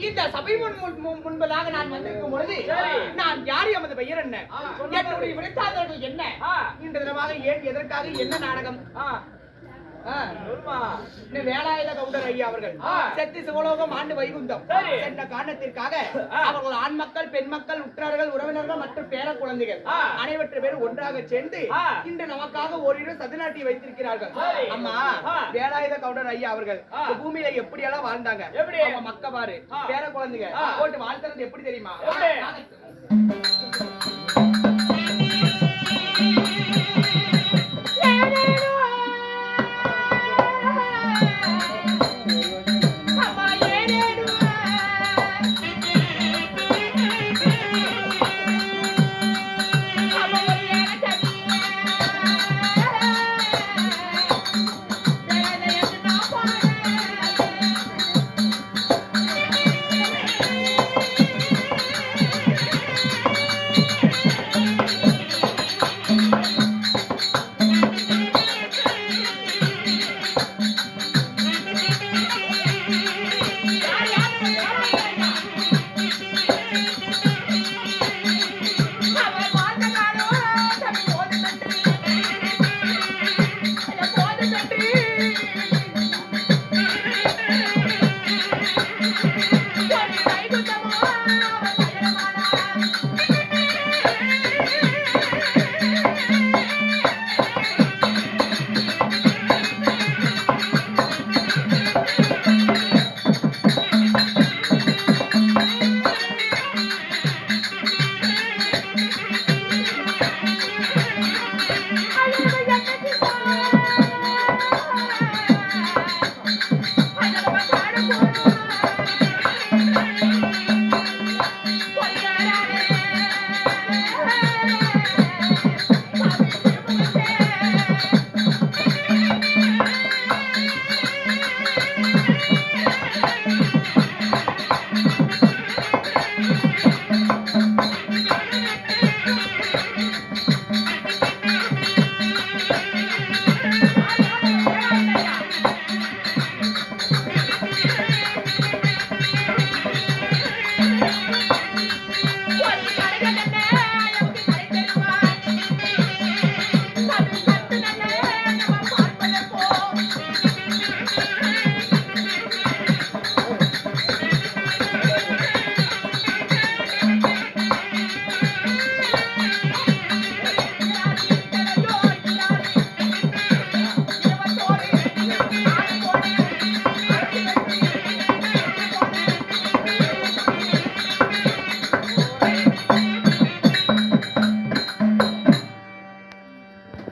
இந்த சபை முன்பதாக நான் வந்திருக்கும் பொழுது நான் யார் எமது பெயர் என்ன என்னுடைய விளைத்தாளர்கள் என்ன இந்த தினமாக ஏன் எதற்காக என்ன நாடகம் வேலாயுத கவுண்டர் ஐயா அவர்கள் செத்தி சிவலோகம் ஆண்டு வைகுந்தம் சென்ற காரணத்திற்காக அவர்கள் ஆண் மக்கள் பெண் மக்கள் உற்றார்கள் உறவினர்கள் மற்றும் பேர குழந்தைகள் அனைவற்று பேர் ஒன்றாக சேர்ந்து இன்று நமக்காக ஓரிரு சதுநாட்டி வைத்திருக்கிறார்கள். அம்மா வேலாயுத கவுண்டர் ஐயா அவர்கள் பூமியில எப்படியெல்லாம் வாழ்ந்தாங்க அவங்க மக்க பாரு பேர குழந்தைங்க போட்டு வாழ்த்துறது எப்படி தெரியுமா?